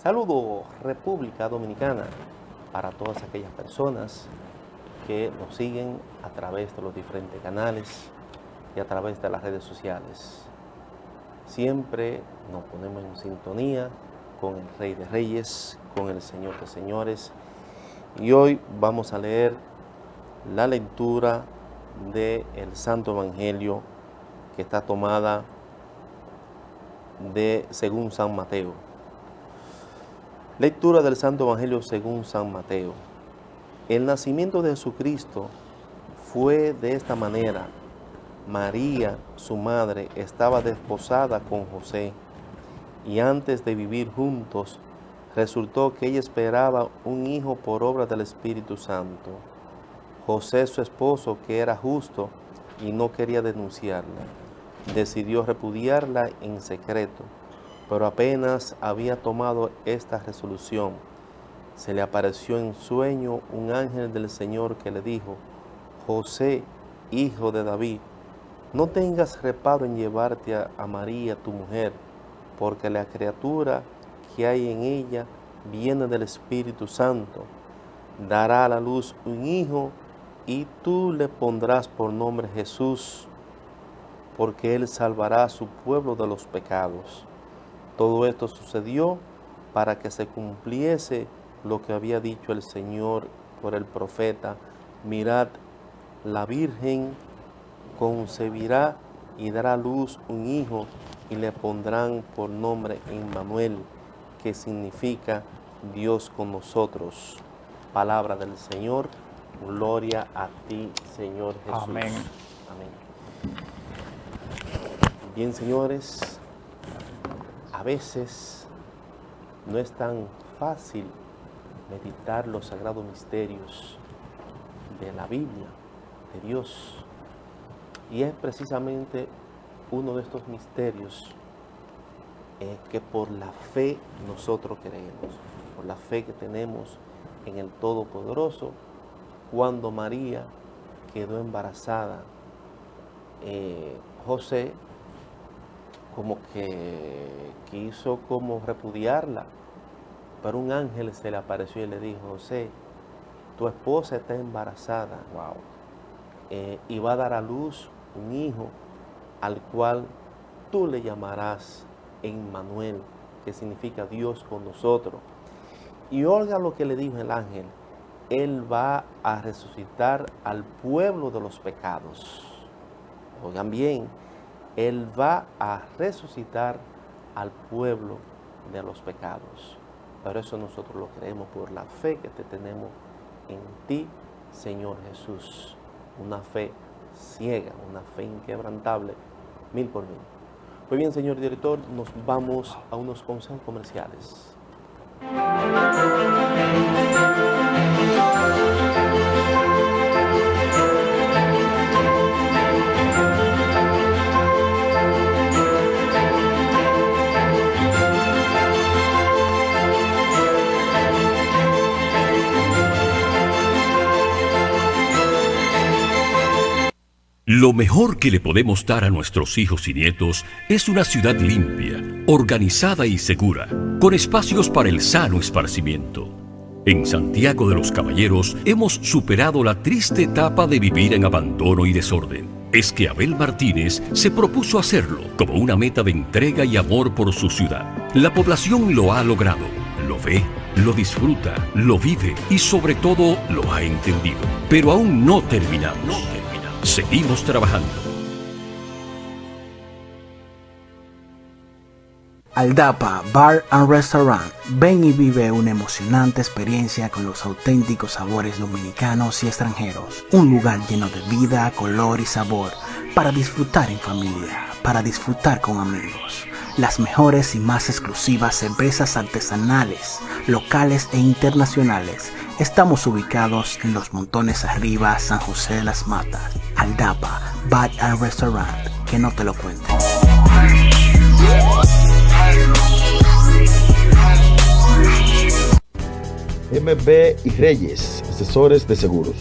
Saludo República Dominicana para todas aquellas personas que nos siguen a través de los diferentes canales y a través de las redes sociales. Siempre nos ponemos en sintonía con el Rey de Reyes, con el Señor de Señores. Y hoy vamos a leer la lectura del Santo Evangelio que está tomada según San Mateo. Lectura del Santo Evangelio según San Mateo. El nacimiento de Jesucristo fue de esta manera. María, su madre, estaba desposada con José, y antes de vivir juntos, resultó que ella esperaba un hijo por obra del Espíritu Santo. José, su esposo, que era justo y no quería denunciarla, decidió repudiarla en secreto, pero apenas había tomado esta resolución, se le apareció en sueño un ángel del Señor que le dijo: José, hijo de David, no tengas reparo en llevarte a María, tu mujer, porque la criatura que hay en ella viene del Espíritu Santo. Dará a la luz un hijo y tú le pondrás por nombre Jesús, porque él salvará a su pueblo de los pecados. Todo esto sucedió para que se cumpliese lo que había dicho el Señor por el profeta: mirad, la Virgen concebirá y dará a luz un hijo y le pondrán por nombre Emmanuel, que significa Dios con nosotros. Palabra del Señor. Gloria a ti, Señor Jesús. Amén. Amén. Bien, señores, a veces no es tan fácil meditar los sagrados misterios de la Biblia, de Dios. Y es precisamente uno de estos misterios que por la fe nosotros creemos, por la fe que tenemos en el Todopoderoso. Cuando María quedó embarazada, José como que quiso como repudiarla, pero un ángel se le apareció y le dijo: José, tu esposa está embarazada, y va a dar a luz un hijo al cual tú le llamarás Emmanuel, que significa Dios con nosotros. Y oiga lo que le dijo el ángel: él va a resucitar al pueblo de los pecados. Oigan bien, él va a resucitar al pueblo de los pecados. Pero eso nosotros lo creemos por la fe que te tenemos en ti, Señor Jesús. Una fe ciega, una fe inquebrantable, 1000 por 1000. Pues bien, señor director, nos vamos a unos consejos comerciales. Lo mejor que le podemos dar a nuestros hijos y nietos es una ciudad limpia, organizada y segura, con espacios para el sano esparcimiento. En Santiago de los Caballeros hemos superado la triste etapa de vivir en abandono y desorden. Es que Abel Martínez se propuso hacerlo como una meta de entrega y amor por su ciudad. La población lo ha logrado, lo ve, lo disfruta, lo vive y sobre todo lo ha entendido. Pero aún no terminamos. Seguimos trabajando. Aldapa Bar and Restaurant. Ven y vive una emocionante experiencia con los auténticos sabores dominicanos y extranjeros. Un lugar lleno de vida, color y sabor para disfrutar en familia, para disfrutar con amigos. Las mejores y más exclusivas cervezas artesanales, locales e internacionales. Estamos ubicados en Los Montones Arriba, San José de las Matas. Aldapa Bar and Restaurant. Que no te lo cuenten. MB y Reyes, asesores de seguros.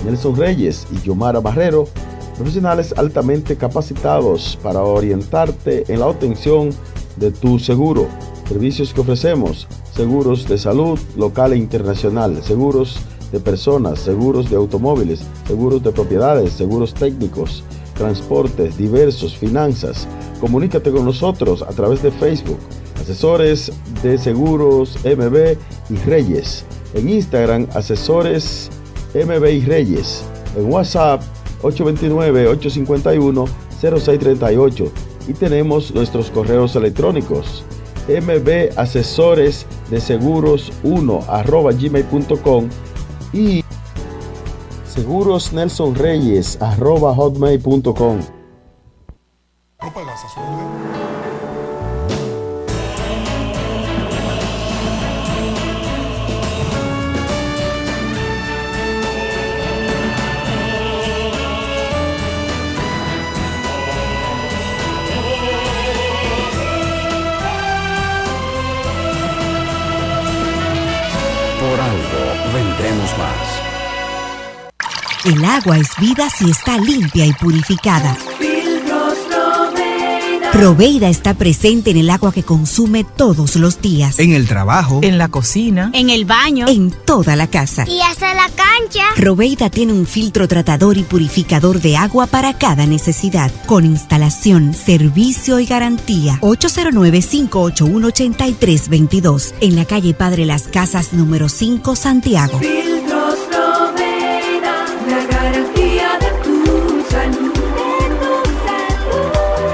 Nelson Reyes y Yomara Barrero, profesionales altamente capacitados para orientarte en la obtención de tu seguro. Servicios que ofrecemos: seguros de salud local e internacional, seguros de personas, seguros de automóviles, seguros de propiedades, seguros técnicos, transportes diversos, finanzas. Comunícate con nosotros a través de Facebook, Asesores de Seguros MB y Reyes. En Instagram, Asesores MB y Reyes. En WhatsApp, 829-851-0638. Y tenemos nuestros correos electrónicos: mbasesoresdeseguros1@gmail.com y segurosnelsonreyes@hotmail.com. No pagas a su orden. Por algo vendemos más. El agua es vida si está limpia y purificada. Filtros Proveida. Proveida está presente en el agua que consume todos los días. En el trabajo, en la cocina, En el baño. En toda la casa. Y hasta la cancha. Proveida tiene un filtro tratador y purificador de agua para cada necesidad, con instalación, servicio y garantía. 809-581-8322, en la calle Padre Las Casas, número 5, Santiago. Filtros Proveida. La garantía de tu salud.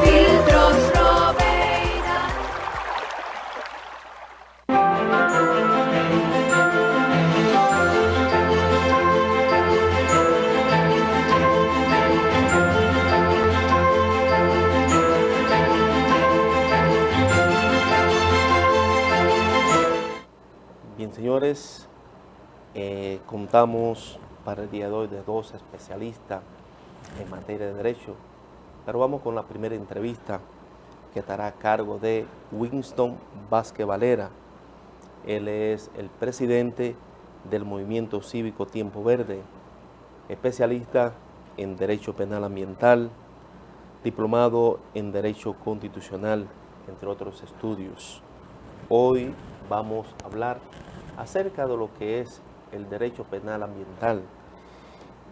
Filtros Proveida. Bien, señores, contamos para el día de hoy de dos especialistas en materia de derecho, pero vamos con la primera entrevista, que estará a cargo de Winston Vázquez Valera. Él es el presidente del Movimiento Cívico Tiempo Verde, especialista en Derecho Penal Ambiental, diplomado en Derecho Constitucional, entre otros estudios. Hoy vamos a hablar acerca de lo que es el derecho penal ambiental.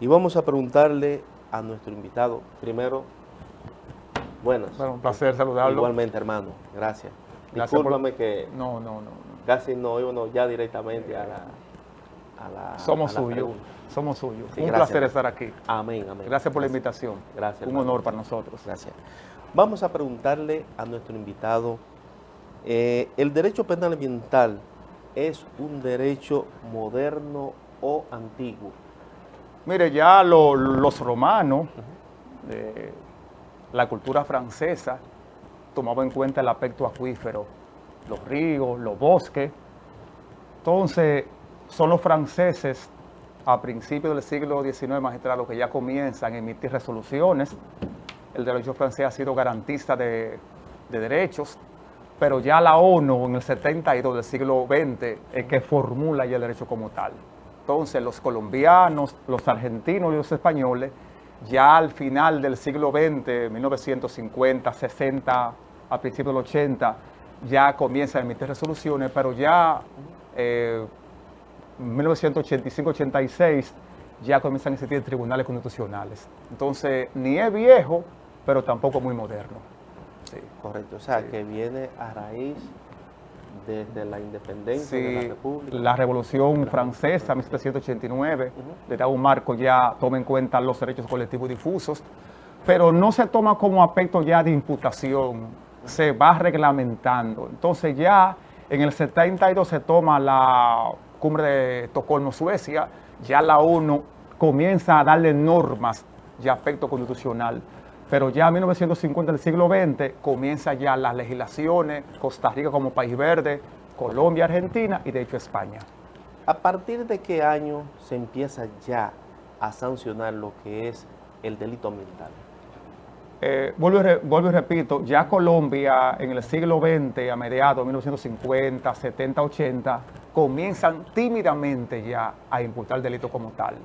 Y vamos a preguntarle a nuestro invitado, primero, buenas. Bueno, un placer saludarlo. Igualmente, hermano, gracias. Gracias Discúlpame que No. casi no íbamos ya directamente a la Somos a la suyos, pregunta. somos suyos. Sí, un gracias. placer estar aquí. Amén, amén. Gracias por la invitación. Gracias. Un hermano. honor para nosotros. Gracias. Vamos a preguntarle a nuestro invitado, ¿el derecho penal ambiental es un derecho moderno o antiguo? Mire, ya los romanos, la cultura francesa, tomaban en cuenta el aspecto acuífero, los ríos, los bosques. Entonces, son los franceses, a principios del siglo XIX, magistrado, que ya comienzan a emitir resoluciones. El derecho francés ha sido garantista de derechos, pero ya la ONU en el 72 del siglo XX es que formula ya el derecho como tal. Entonces los colombianos, los argentinos y los españoles, ya al final del siglo XX, 1950, 60, a principios del 80, ya comienzan a emitir resoluciones, pero ya 1985-86 ya comienzan a existir tribunales constitucionales. Entonces ni es viejo, pero tampoco muy moderno. Sí. Correcto, o sea, Sí. que viene a raíz desde la independencia de la Sí, República. la Revolución Francesa, 1789, le da un marco ya, toma en cuenta los derechos colectivos difusos, pero no se toma como aspecto ya de imputación, se va reglamentando. Entonces ya en el 72 se toma la cumbre de Estocolmo, Suecia, ya la ONU comienza a darle normas de aspecto constitucional. Pero ya en 1950 del siglo XX comienza ya las legislaciones, Costa Rica como país verde, Colombia, Argentina y de hecho España. ¿A partir de qué año se empieza ya a sancionar lo que es el delito ambiental? Vuelvo y repito, ya Colombia en el siglo XX, a mediados de 1950, 70, 80, comienzan tímidamente ya a imputar el delito como tal.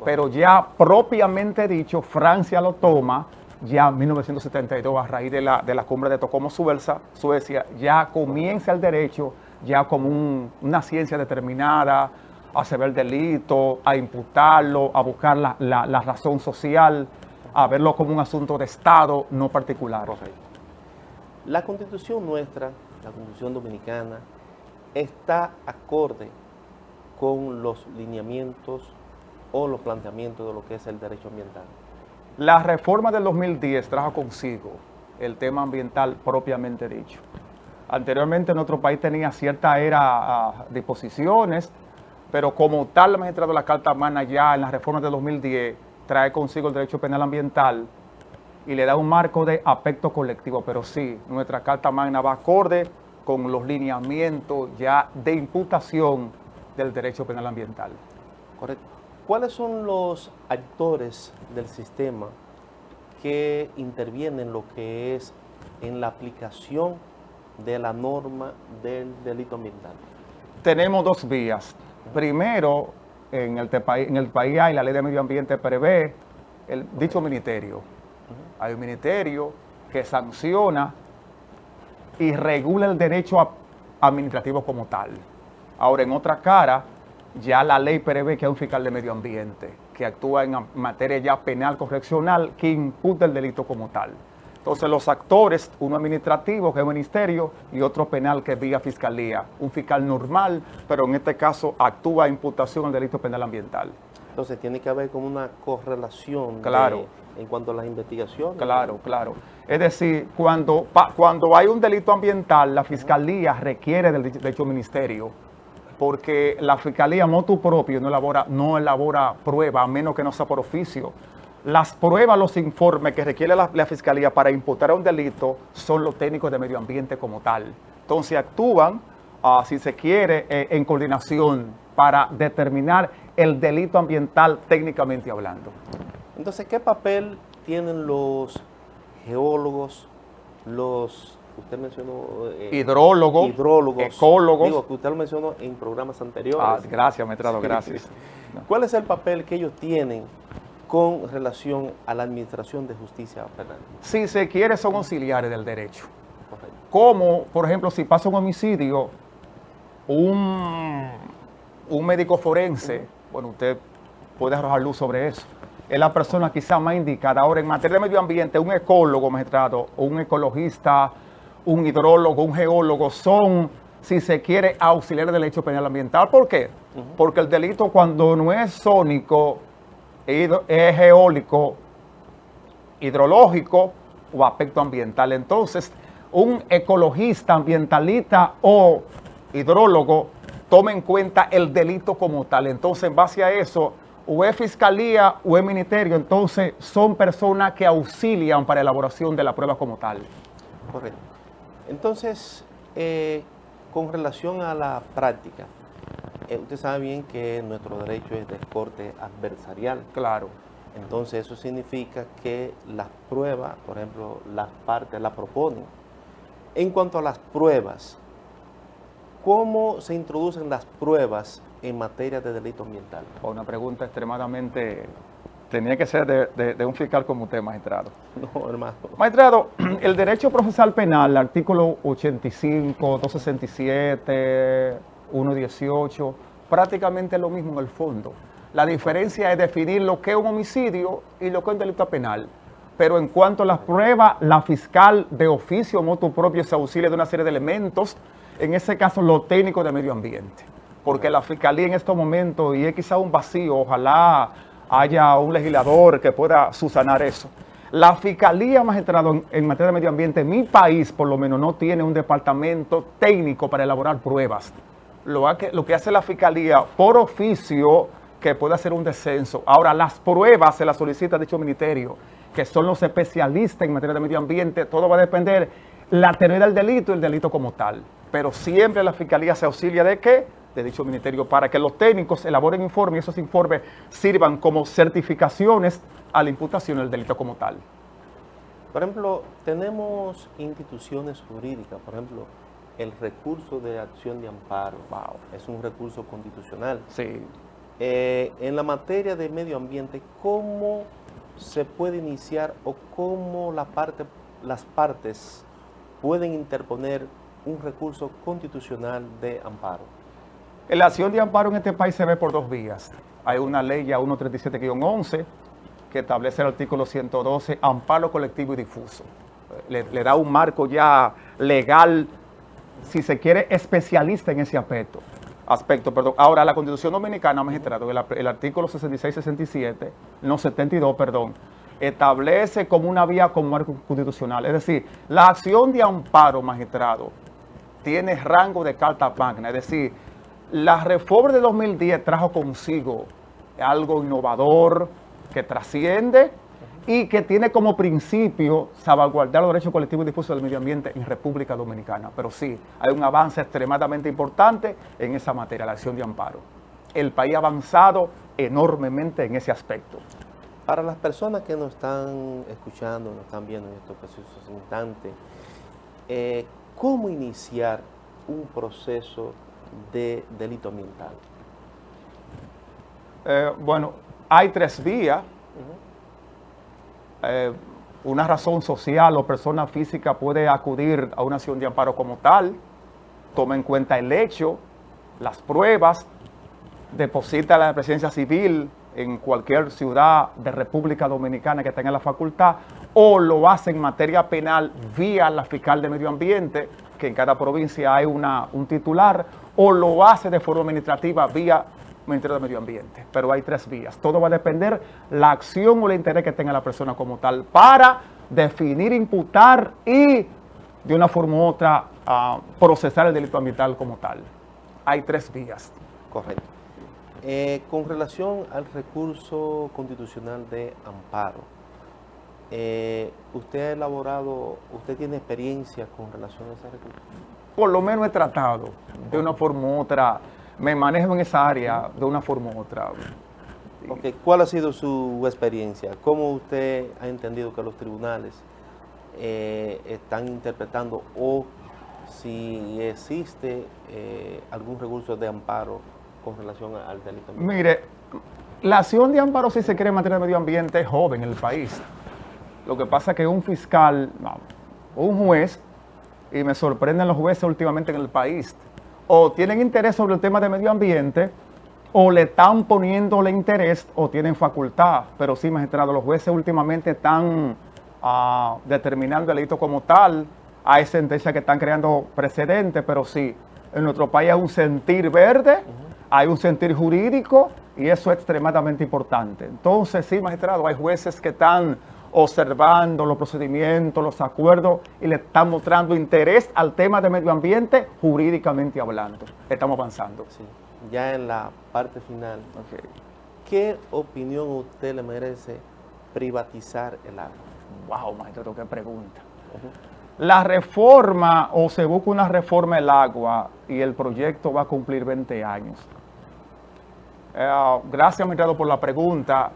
Pero ya propiamente dicho, Francia lo toma ya en 1972, a raíz de la cumbre de Estocolmo, Suecia, ya comienza el derecho ya como una ciencia determinada a saber el delito, a imputarlo, a buscar la razón social, a verlo como un asunto de Estado, no particular. Correcto. La Constitución nuestra, la Constitución dominicana, está acorde con los lineamientos o los planteamientos de lo que es el derecho ambiental. La reforma del 2010 trajo consigo el tema ambiental propiamente dicho. Anteriormente nuestro país tenía ciertas disposiciones, pero como tal, el magistrado de la Carta Magna ya en la reforma del 2010 trae consigo el derecho penal ambiental y le da un marco de aspecto colectivo, pero sí, nuestra Carta Magna va acorde con los lineamientos ya de imputación del derecho penal ambiental. Correcto. ¿Cuáles son los actores del sistema que intervienen en lo que es en la aplicación de la norma del delito ambiental? Tenemos dos vías. Primero, en el país hay la ley de medio ambiente prevé dicho ministerio. Hay un ministerio que sanciona y regula el derecho administrativo como tal. Ahora, en otra cara, ya la ley prevé que hay un fiscal de medio ambiente que actúa en materia ya penal correccional que imputa el delito como tal. Entonces los actores, uno administrativo que es ministerio y otro penal que es vía fiscalía. Un fiscal normal, pero en este caso actúa imputación al delito penal ambiental. Entonces tiene que haber como una correlación Claro. en cuanto a las investigaciones. Claro, claro. Es decir, cuando hay un delito ambiental, la fiscalía requiere del dicho ministerio, porque la fiscalía motu propio no elabora prueba, a menos que no sea por oficio. Las pruebas, los informes que requiere la fiscalía para imputar a un delito son los técnicos de medio ambiente como tal. Entonces actúan, si se quiere, en coordinación para determinar el delito ambiental técnicamente hablando. Entonces, ¿qué papel tienen los geólogos, usted mencionó Hidrólogos, ecólogos? Digo, que usted lo mencionó en programas anteriores. Gracias, maestrado, gracias. ¿Cuál es el papel que ellos tienen con relación a la administración de justicia penal? Si se quiere, son auxiliares del derecho. Correcto. Como, por ejemplo, si pasa un homicidio, un médico forense, bueno, usted puede arrojar luz sobre eso. Es la persona quizá más indicada. Ahora, en materia de medio ambiente, un ecólogo, magistrado, o un ecologista, un hidrólogo, un geólogo, son, si se quiere, auxiliares del derecho penal ambiental. ¿Por qué? Porque el delito, cuando no es sónico, es geólico, hidrológico o aspecto ambiental. Entonces, un ecologista, ambientalista o hidrólogo toma en cuenta el delito como tal. Entonces, en base a eso, o es fiscalía o es ministerio, entonces son personas que auxilian para la elaboración de la prueba como tal. Correcto. Entonces, con relación a la práctica, usted sabe bien que nuestro derecho es de corte adversarial. Claro. Entonces, eso significa que las pruebas, por ejemplo, las partes las proponen. En cuanto a las pruebas, ¿cómo se introducen las pruebas en materia de delito ambiental? Una pregunta extremadamente... Tenía que ser de un fiscal como usted, magistrado. No, hermano. Magistrado, el derecho procesal penal, el artículo 85, 267, 118, prácticamente es lo mismo en el fondo. La diferencia es definir lo que es un homicidio y lo que es un delito penal. Pero en cuanto a las pruebas, la fiscal de oficio motu propio se auxilia de una serie de elementos, en ese caso los técnicos de medio ambiente. Porque la fiscalía en estos momentos, y es quizá un vacío, ojalá haya un legislador que pueda subsanar eso. La fiscalía, magistrado, en materia de medio ambiente, mi país por lo menos no tiene un departamento técnico para elaborar pruebas. Lo que hace la fiscalía por oficio, que puede hacer un descenso. Ahora, las pruebas se las solicita dicho ministerio, que son los especialistas en materia de medio ambiente. Todo va a depender la teoría del delito y el delito como tal. Pero siempre la fiscalía se auxilia de ¿qué? De dicho ministerio, para que los técnicos elaboren informes y esos informes sirvan como certificaciones a la imputación del delito como tal. Por ejemplo, tenemos instituciones jurídicas, por ejemplo, el recurso de acción de amparo. Wow, es un recurso constitucional. Sí. En la materia de medio ambiente, ¿cómo se puede iniciar o cómo las partes pueden interponer un recurso constitucional de amparo? La acción de amparo en este país se ve por dos vías. Hay una ley ya 137-11 que establece el artículo 112, amparo colectivo y difuso. Le da un marco ya legal, si se quiere, especialista en ese aspecto. Ahora, la Constitución Dominicana, magistrado, el artículo 66-67, no 72, perdón, establece como una vía con marco constitucional. Es decir, la acción de amparo, magistrado, tiene rango de carta magna. Es decir, la reforma de 2010 trajo consigo algo innovador, que trasciende y que tiene como principio salvaguardar los derechos colectivos y difusos del medio ambiente en República Dominicana. Pero sí, hay un avance extremadamente importante en esa materia, la acción de amparo. El país ha avanzado enormemente en ese aspecto. Para las personas que nos están escuchando, nos están viendo en estos precisos instantes, ¿cómo iniciar un proceso de delito ambiental? Bueno, hay tres vías. Una razón social o persona física puede acudir a una acción de amparo como tal, toma en cuenta el hecho, las pruebas, deposita la presidencia civil en cualquier ciudad de República Dominicana que tenga la facultad, o lo hace en materia penal vía la fiscal de medio ambiente, que en cada provincia hay un titular, o lo hace de forma administrativa vía Ministerio de Medio Ambiente. Pero hay tres vías. Todo va a depender la acción o el interés que tenga la persona como tal para definir, imputar y de una forma u otra procesar el delito ambiental como tal. Hay tres vías. Correcto. Con relación al recurso constitucional de amparo, ¿usted tiene experiencia con relación a ese recurso? Por lo menos he tratado de una forma u otra, me manejo en esa área de una forma u otra. Okay. ¿Cuál ha sido su experiencia? ¿Cómo usted ha entendido que los tribunales están interpretando o si existe algún recurso de amparo con relación al delito ambiental? Mire, la acción de amparo, si se quiere en materia de medio ambiente, es joven en el país. Lo que pasa es que un fiscal, un juez, y me sorprenden los jueces últimamente en el país, o tienen interés sobre el tema de medio ambiente, o le están poniéndole interés, o tienen facultad. Pero sí, magistrado, los jueces últimamente están determinando el delito como tal. Hay sentencias que están creando precedentes, pero sí, en nuestro país hay un sentir verde, hay un sentir jurídico, y eso es extremadamente importante. Entonces, sí, magistrado, hay jueces que están observando los procedimientos, los acuerdos, y le están mostrando interés al tema de medio ambiente jurídicamente hablando. Estamos avanzando. Sí. Ya en la parte final, ¿qué opinión usted le merece privatizar el agua? Wow, maestro, qué pregunta. La reforma, o se busca una reforma del agua, y el proyecto va a cumplir 20 años. Gracias, magistrado, por la pregunta.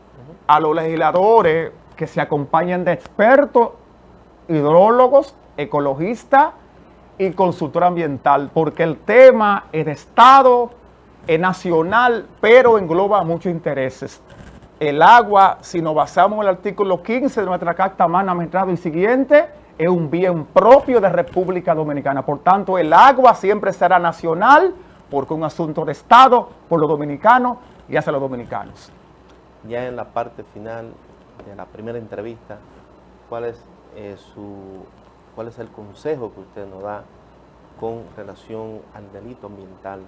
A los legisladores que se acompañan de expertos, hidrólogos, ecologistas y consultor ambiental, porque el tema es de Estado, es nacional, pero engloba muchos intereses. El agua, si nos basamos en el artículo 15 de nuestra Carta Magna, magistrado, y siguiente, es un bien propio de República Dominicana. Por tanto, el agua siempre será nacional, porque es un asunto de Estado, por los dominicanos y hacia los dominicanos. Ya en la parte final de la primera entrevista, ¿cuál es el consejo que usted nos da con relación al delito ambiental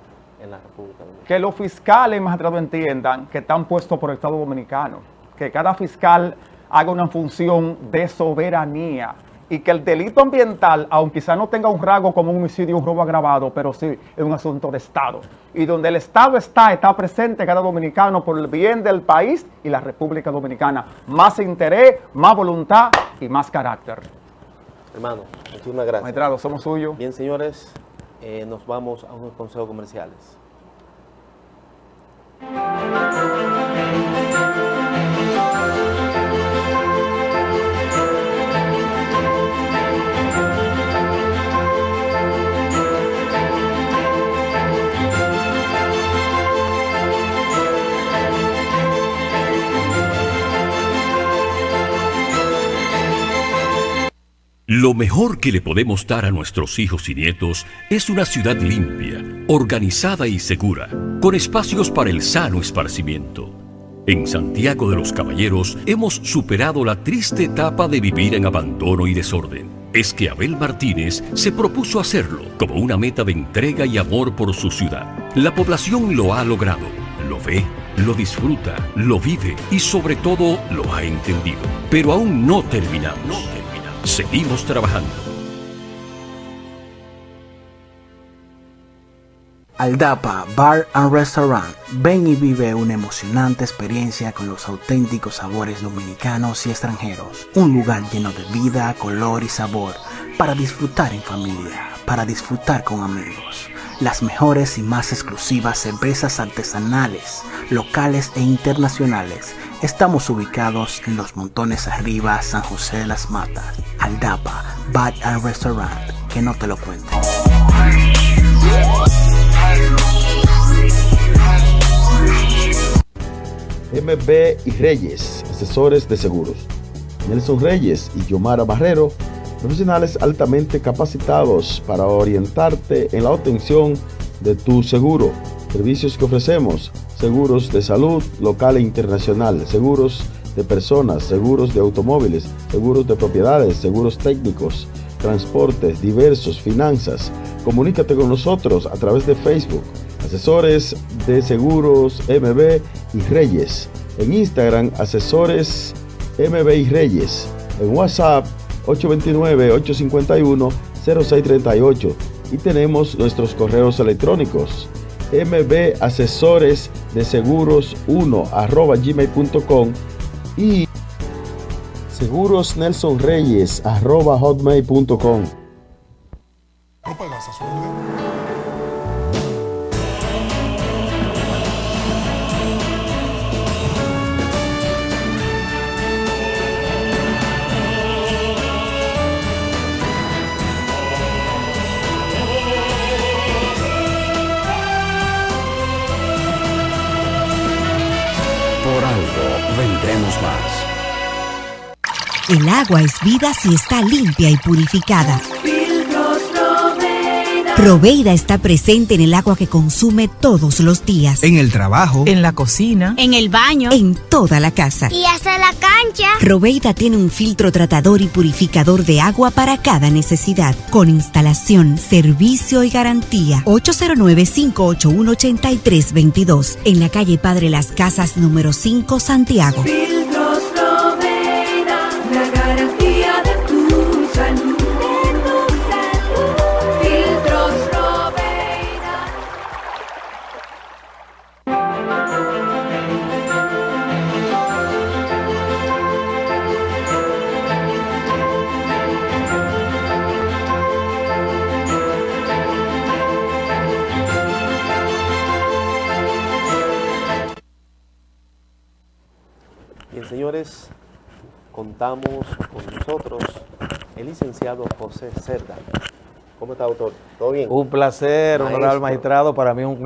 en la República Dominicana? Que los fiscales, magistrados, entiendan que están puestos por el Estado Dominicano, que cada fiscal haga una función de soberanía, y que el delito ambiental, aunque quizá no tenga un rasgo como un homicidio o un robo agravado, pero sí es un asunto de Estado. Y donde el Estado está presente cada dominicano por el bien del país y la República Dominicana. Más interés, más voluntad y más carácter. Hermano, muchísimas gracias. Magistrado, somos suyos. Bien, señores, nos vamos a unos consejos comerciales. Lo mejor que le podemos dar a nuestros hijos y nietos es una ciudad limpia, organizada y segura, con espacios para el sano esparcimiento. En Santiago de los Caballeros hemos superado la triste etapa de vivir en abandono y desorden. Es que Abel Martínez se propuso hacerlo como una meta de entrega y amor por su ciudad. La población lo ha logrado, lo ve, lo disfruta, lo vive y sobre todo lo ha entendido. Pero aún no terminamos. Seguimos trabajando. Aldapa Bar and Restaurant. Ven y vive una emocionante experiencia con los auténticos sabores dominicanos y extranjeros. Un lugar lleno de vida, color y sabor para disfrutar en familia, para disfrutar con amigos. Las mejores y más exclusivas cervezas artesanales, locales e internacionales. Estamos ubicados en Los Montones Arriba, San José de las Matas. Aldapa Bar and Restaurant. Que no te lo cuenten. MB y Reyes, asesores de seguros. Nelson Reyes y Yomara Barrero, profesionales altamente capacitados para orientarte en la obtención de tu seguro. Servicios que ofrecemos: seguros de salud local e internacional, seguros de personas, seguros de automóviles, seguros de propiedades, seguros técnicos, transportes diversos, finanzas. Comunícate con nosotros a través de Facebook. Asesores de Seguros MB y Reyes. En Instagram, Asesores MB y Reyes. En WhatsApp, 829-851-0638. Y tenemos nuestros correos electrónicos: mbasesoresdeseguros1@gmail.com y segurosnelsonreyes@hotmail.com. No pagas a su orden. Por algo vendemos más. El agua es vida si está limpia y purificada. Filtros Roveida. Roveida está presente en el agua que consume todos los días. En el trabajo, en la cocina, En el baño. En toda la casa. Y hasta la cancha. Roveida tiene un filtro tratador y purificador de agua para cada necesidad, con instalación, servicio y garantía. 809-581-8322, en la calle Padre Las Casas, número 5, Santiago. Filtros Roveida. La garantía de tu salud. Filtros Roveida. Bien, señores, contamos con nosotros el licenciado José Cerda. ¿Cómo está, doctor? ¿Todo bien? Un placer, Maestro. honorable magistrado. Para mí es un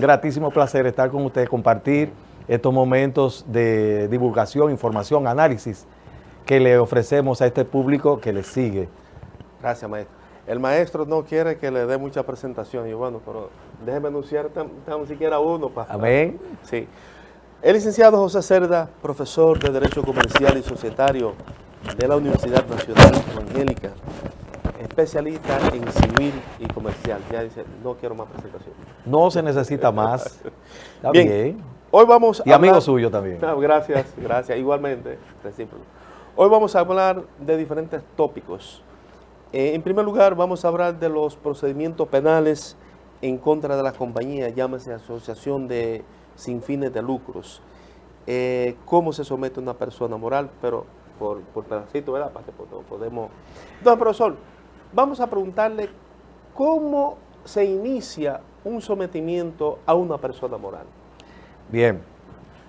gratísimo placer estar con usted, compartir estos momentos de divulgación, información, análisis que le ofrecemos a este público que le sigue. Gracias, maestro. El maestro no quiere que le dé mucha presentación. Y bueno, pero déjeme anunciar tan siquiera uno. Amén. Sí. El licenciado José Cerda, profesor de Derecho Comercial y Societario de la Universidad Nacional Evangélica, especialista en civil y comercial. Ya dice, no quiero más presentación. No se necesita más. Está Bien. bien. Hoy vamos a Y amigo hablar- suyo también. No, gracias, igualmente, recíproco. Hoy vamos a hablar de diferentes tópicos. En primer lugar, vamos a hablar de los procedimientos penales en contra de las compañías, llámese asociación sin fines de lucros. Cómo se somete una persona moral, pero por pedacito, ¿verdad? Para que podemos... Entonces, profesor, vamos a preguntarle cómo se inicia un sometimiento a una persona moral. Bien.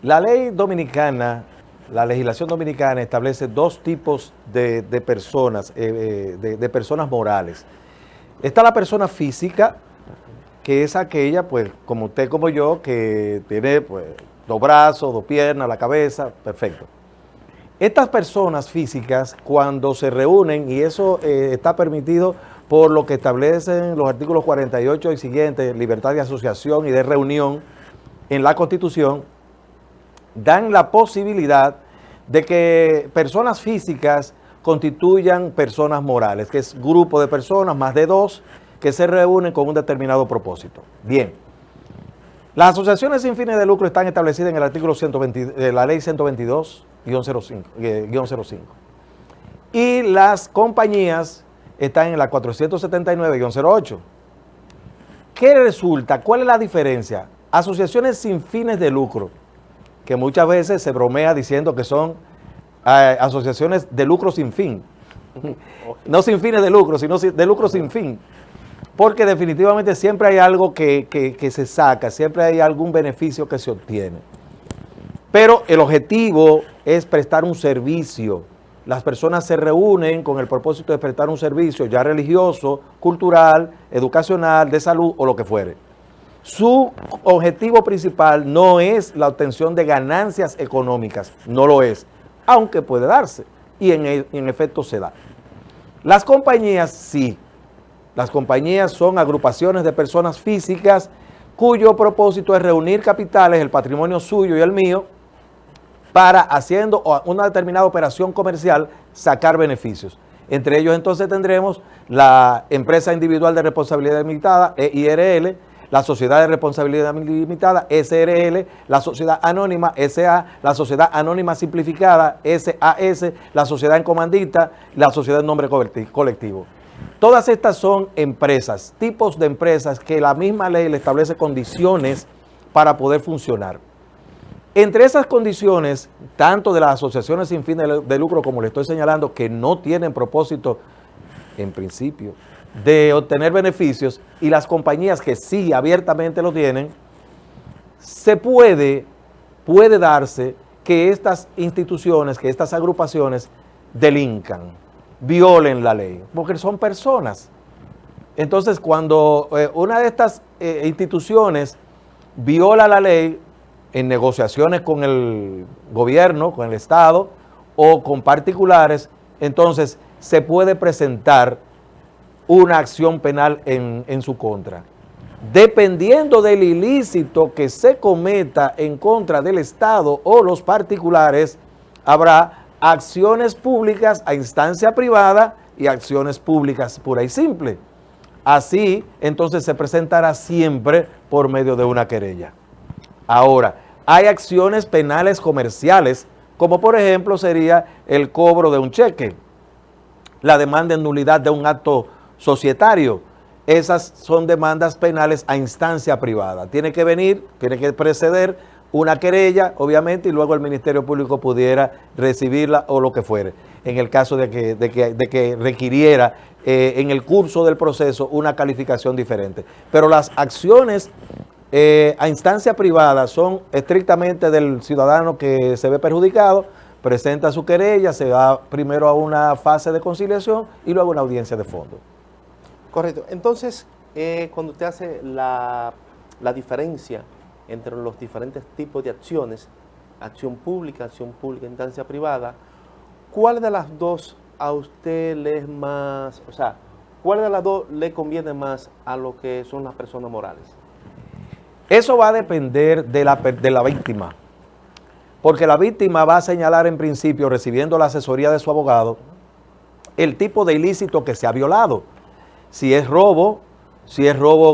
La ley dominicana, la legislación dominicana establece dos tipos de personas, de personas morales. Está la persona física, que es aquella, pues, como usted, como yo, que tiene, pues, dos brazos, dos piernas, la cabeza, perfecto. Estas personas físicas, cuando se reúnen, y eso está permitido por lo que establecen los artículos 48 y siguientes, libertad de asociación y de reunión en la Constitución, dan la posibilidad de que personas físicas constituyan personas morales, que es grupo de personas, más de dos, que se reúnen con un determinado propósito. Bien, las asociaciones sin fines de lucro están establecidas en el artículo 120 de la ley 122-05. Y las compañías están en la 479-08. ¿Qué resulta? ¿Cuál es la diferencia? Asociaciones sin fines de lucro, que muchas veces se bromea diciendo que son asociaciones de lucro sin fin. No sin fines de lucro, sino de lucro sin fin. Porque definitivamente siempre hay algo que se saca, siempre hay algún beneficio que se obtiene. Pero el objetivo es prestar un servicio. Las personas se reúnen con el propósito de prestar un servicio ya religioso, cultural, educacional, de salud o lo que fuere. Su objetivo principal no es la obtención de ganancias económicas, no lo es, aunque puede darse, y en efecto se da. Las compañías sí. Las compañías son agrupaciones de personas físicas cuyo propósito es reunir capitales, el patrimonio suyo y el mío, para, haciendo una determinada operación comercial, sacar beneficios. Entre ellos entonces tendremos la empresa individual de responsabilidad limitada, EIRL, la sociedad de responsabilidad limitada, SRL, la sociedad anónima, SA, la sociedad anónima simplificada, SAS, la sociedad en comandita, la sociedad en nombre colectivo. Todas estas son empresas, tipos de empresas que la misma ley le establece condiciones para poder funcionar. Entre esas condiciones, tanto de las asociaciones sin fines de lucro, como le estoy señalando, que no tienen propósito, en principio, de obtener beneficios, y las compañías que sí abiertamente lo tienen, se puede darse que estas instituciones, que estas agrupaciones delincan, violen la ley, porque son personas. Entonces, cuando una de estas instituciones viola la ley en negociaciones con el gobierno, con el Estado o con particulares, entonces se puede presentar una acción penal en su contra. Dependiendo del ilícito que se cometa en contra del Estado o los particulares, habrá acciones públicas a instancia privada y acciones públicas pura y simple. Así, entonces, se presentará siempre por medio de una querella. Ahora, hay acciones penales comerciales, como por ejemplo sería el cobro de un cheque, la demanda en nulidad de un acto societario. Esas son demandas penales a instancia privada. Tiene que preceder una querella, obviamente, y luego el Ministerio Público pudiera recibirla o lo que fuere, en el caso de que requiriera en el curso del proceso una calificación diferente. Pero las acciones a instancia privada son estrictamente del ciudadano que se ve perjudicado, presenta su querella, se va primero a una fase de conciliación y luego a una audiencia de fondo. Correcto. Entonces, cuando usted hace la diferencia entre los diferentes tipos de acciones, acción pública, instancia privada, ¿cuál de las dos a usted le es más, o sea, cuál de las dos le conviene más a lo que son las personas morales? Eso va a depender de la víctima, porque la víctima va a señalar en principio, recibiendo la asesoría de su abogado, el tipo de ilícito que se ha violado, si es robo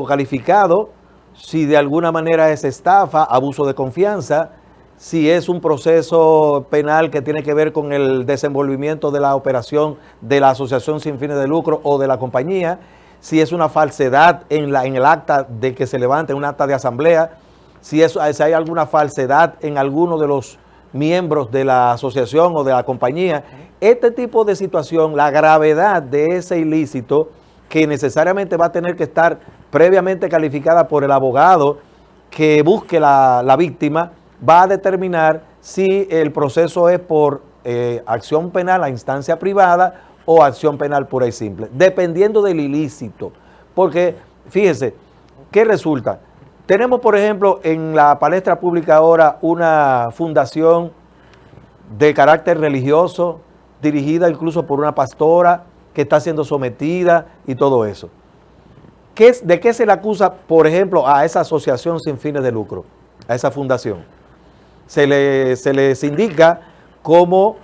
calificado, si de alguna manera es estafa, abuso de confianza, si es un proceso penal que tiene que ver con el desenvolvimiento de la operación de la asociación sin fines de lucro o de la compañía, si es una falsedad en el acta de que se levante, un acta de asamblea, si hay alguna falsedad en alguno de los miembros de la asociación o de la compañía. Este tipo de situación, la gravedad de ese ilícito, que necesariamente va a tener que estar previamente calificada por el abogado que busque la víctima, va a determinar si el proceso es por acción penal a instancia privada o acción penal pura y simple, dependiendo del ilícito. Porque, fíjese, ¿qué resulta? Tenemos, por ejemplo, en la palestra pública ahora una fundación de carácter religioso, dirigida incluso por una pastora que está siendo sometida y todo eso. ¿De qué se le acusa, por ejemplo, a esa asociación sin fines de lucro, a esa fundación? Se les indica como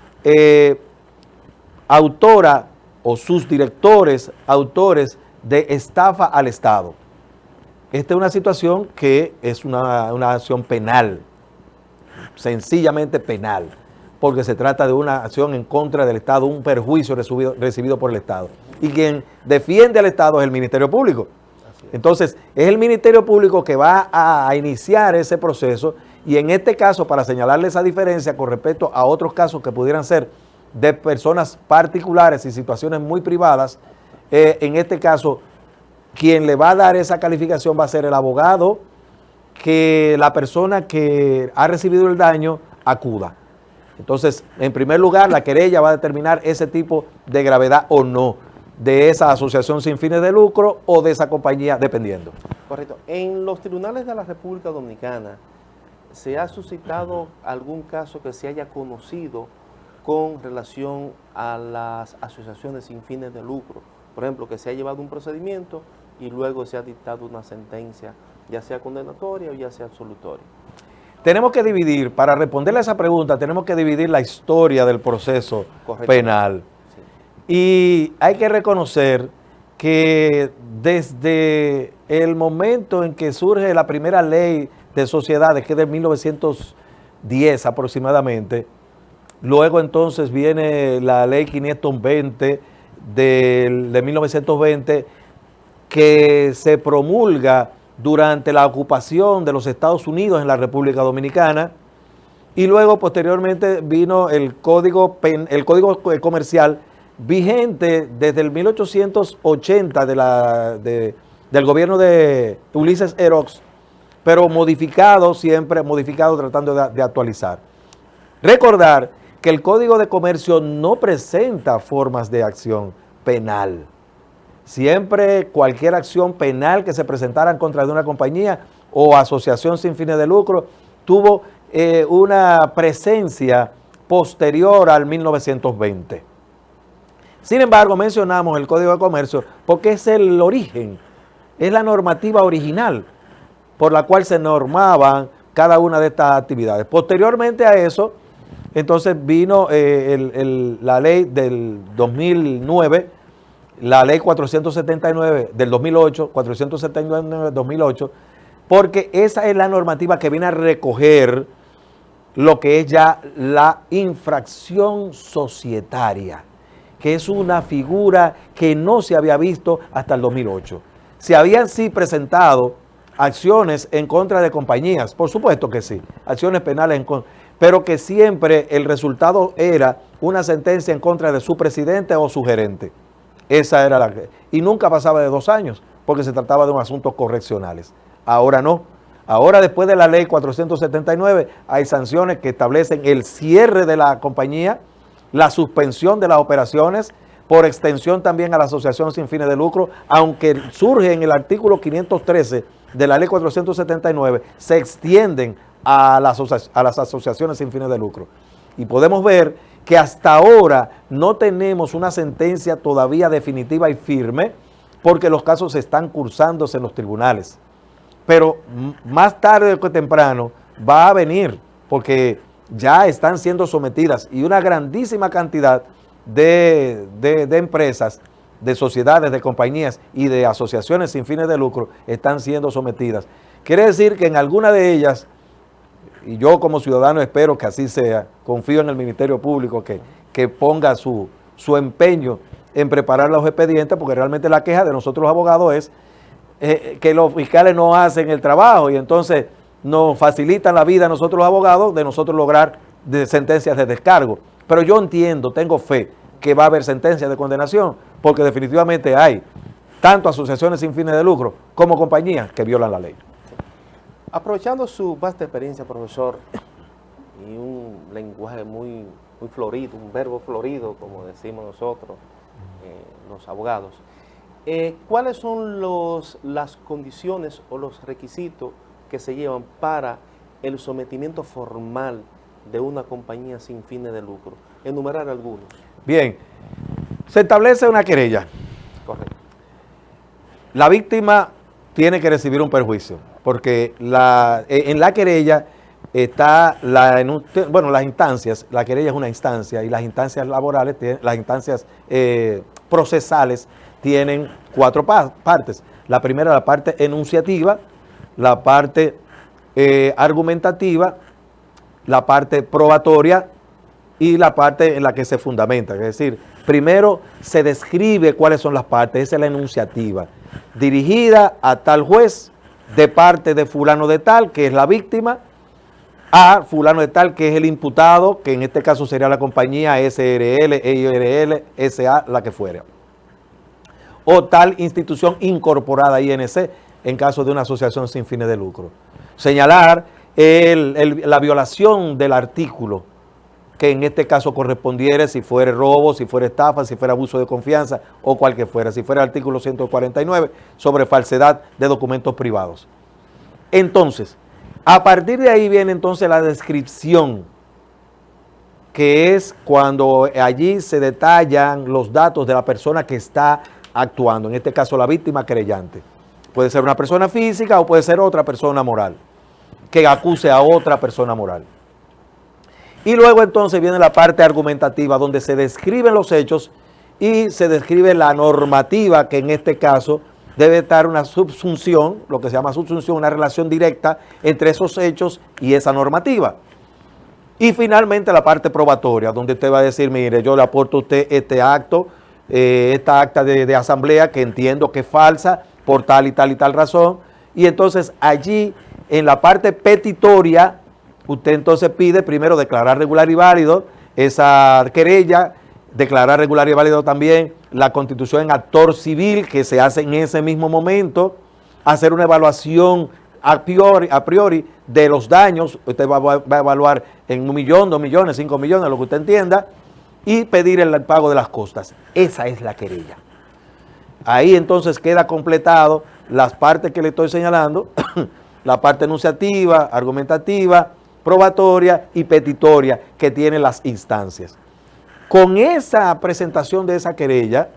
autora o sus directores, autores de estafa al Estado. Esta es una situación que es una acción penal, sencillamente penal, porque se trata de una acción en contra del Estado, un perjuicio recibido por el Estado. Y quien defiende al Estado es el Ministerio Público. Entonces, es el Ministerio Público que va a iniciar ese proceso y en este caso, para señalarle esa diferencia con respecto a otros casos que pudieran ser de personas particulares y situaciones muy privadas, en este caso, quien le va a dar esa calificación va a ser el abogado que la persona que ha recibido el daño acuda. Entonces, en primer lugar, la querella va a determinar ese tipo de gravedad o no de esa asociación sin fines de lucro o de esa compañía, dependiendo. Correcto. En los tribunales de la República Dominicana, ¿se ha suscitado algún caso que se haya conocido con relación a las asociaciones sin fines de lucro? Por ejemplo, que se ha llevado un procedimiento y luego se ha dictado una sentencia, ya sea condenatoria o ya sea absolutoria. Tenemos que dividir, para responderle a esa pregunta, tenemos que dividir la historia del proceso penal. Sí. Y hay que reconocer que desde el momento en que surge la primera ley de sociedades, que es de 1910 aproximadamente, luego entonces viene la ley 520 de 1920, que se promulga durante la ocupación de los Estados Unidos en la República Dominicana, y luego posteriormente vino el Código Comercial vigente desde el 1880 del gobierno de Ulises Erox, pero modificado, siempre modificado, tratando de actualizar. Recordar que el Código de Comercio no presenta formas de acción penal. Siempre cualquier acción penal que se presentara en contra de una compañía o asociación sin fines de lucro tuvo una presencia posterior al 1920. Sin embargo, mencionamos el Código de Comercio porque es el origen, es la normativa original por la cual se normaban cada una de estas actividades. Posteriormente a eso, entonces vino la ley del 2009, la ley 479 del 2008, 479 del 2008, porque esa es la normativa que viene a recoger lo que es ya la infracción societaria, que es una figura que no se había visto hasta el 2008. Se habían sí presentado acciones en contra de compañías, por supuesto que sí, acciones penales pero que siempre el resultado era una sentencia en contra de su presidente o su gerente. Esa era la que... Y nunca pasaba de 2 años, porque se trataba de un asunto correccionales. Ahora no. Ahora, después de la ley 479, hay sanciones que establecen el cierre de la compañía, la suspensión de las operaciones, por extensión también a la asociación sin fines de lucro, aunque surge en el artículo 513 de la ley 479, se extienden a las asociaciones sin fines de lucro. Y podemos ver que hasta ahora no tenemos una sentencia todavía definitiva y firme, porque los casos están cursándose en los tribunales. Pero más tarde que temprano va a venir, porque ya están siendo sometidas y una grandísima cantidad de empresas, de sociedades, de compañías y de asociaciones sin fines de lucro están siendo sometidas. Quiere decir que en alguna de ellas, y yo como ciudadano espero que así sea, confío en el Ministerio Público que ponga su empeño en preparar los expedientes, porque realmente la queja de nosotros los abogados es que los fiscales no hacen el trabajo y entonces nos facilitan la vida a nosotros los abogados de nosotros lograr sentencias de descargo. Pero yo entiendo, tengo fe que va a haber sentencias de condenación, porque definitivamente hay tanto asociaciones sin fines de lucro como compañías que violan la ley. Aprovechando su vasta experiencia, profesor, y un lenguaje muy florido, un verbo florido, como decimos nosotros, los abogados, ¿cuáles son las condiciones o los requisitos que se llevan para el sometimiento formal de una compañía sin fines de lucro? Enumerar algunos. Bien, se establece una querella. Correcto. La víctima tiene que recibir un perjuicio, porque en la querella está las instancias. La querella es una instancia y las instancias laborales, las instancias procesales tienen 4 partes. La primera, la parte enunciativa, la parte argumentativa, la parte probatoria y la parte en la que se fundamenta. Es decir, primero se describe cuáles son las partes, esa es la enunciativa, dirigida a tal juez de parte de fulano de tal, que es la víctima, a fulano de tal, que es el imputado, que en este caso sería la compañía SRL, EIRL, SA, la que fuera. O tal institución incorporada INC, en caso de una asociación sin fines de lucro. Señalar la violación del artículo, que en este caso correspondiera si fuera robo, si fuera estafa, si fuera abuso de confianza o cual que fuera, si fuera el artículo 149 sobre falsedad de documentos privados. Entonces, a partir de ahí viene entonces la descripción, que es cuando allí se detallan los datos de la persona que está actuando, en este caso la víctima querellante. Puede ser una persona física o puede ser otra persona moral, que acuse a otra persona moral. Y luego entonces viene la parte argumentativa, donde se describen los hechos y se describe la normativa, que en este caso debe estar una subsunción, lo que se llama subsunción, una relación directa entre esos hechos y esa normativa. Y finalmente la parte probatoria, donde usted va a decir, mire, yo le aporto a usted este acto, esta acta de asamblea que entiendo que es falsa por tal y tal y tal razón. Y entonces allí, en la parte petitoria, usted entonces pide primero declarar regular y válido esa querella, declarar regular y válido también la constitución en actor civil que se hace en ese mismo momento, hacer una evaluación a priori de los daños, usted va a evaluar en 1 millón, 2 millones, 5 millones, lo que usted entienda, y pedir el pago de las costas. Esa es la querella. Ahí entonces queda completado las partes que le estoy señalando, la parte enunciativa, argumentativa, probatoria y petitoria que tienen las instancias. Con esa presentación de esa querella,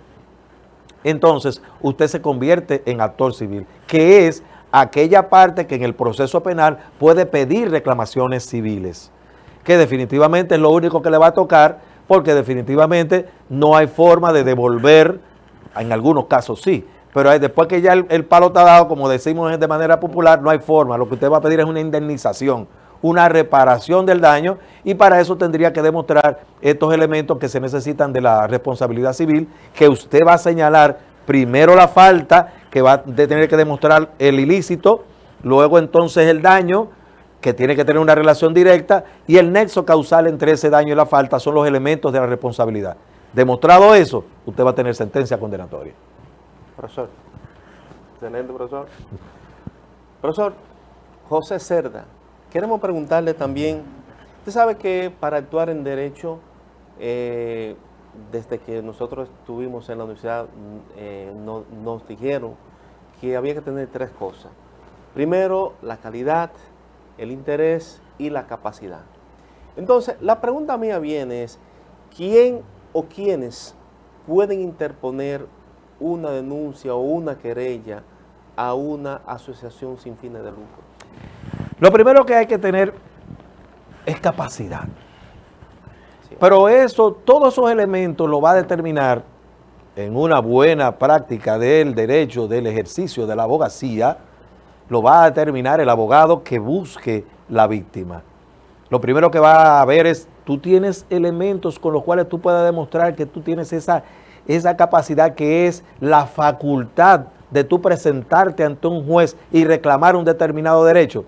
entonces usted se convierte en actor civil, que es aquella parte que en el proceso penal puede pedir reclamaciones civiles, que definitivamente es lo único que le va a tocar, porque definitivamente no hay forma de devolver, en algunos casos sí, pero después que ya el palo está dado, como decimos de manera popular, no hay forma. Lo que usted va a pedir es una indemnización, una reparación del daño, y para eso tendría que demostrar estos elementos que se necesitan de la responsabilidad civil, que usted va a señalar primero la falta, que va a tener que demostrar el ilícito, luego entonces el daño, que tiene que tener una relación directa, y el nexo causal entre ese daño y la falta son los elementos de la responsabilidad. Demostrado eso, usted va a tener sentencia condenatoria. Profesor. Excelente, profesor. Profesor José Cerda, queremos preguntarle también, usted sabe que para actuar en derecho, desde que nosotros estuvimos en la universidad, nos dijeron que había que tener 3 cosas. Primero, la calidad, el interés y la capacidad. Entonces, la pregunta mía viene es, ¿quién o quiénes pueden interponer una denuncia o una querella a una asociación sin fines de lucro? Lo primero que hay que tener es capacidad. Sí. Pero eso, todos esos elementos lo va a determinar en una buena práctica del derecho, del ejercicio de la abogacía, lo va a determinar el abogado que busque la víctima. Lo primero que va a ver es, tú tienes elementos con los cuales tú puedas demostrar que tú tienes esa capacidad, que es la facultad de tú presentarte ante un juez y reclamar un determinado derecho.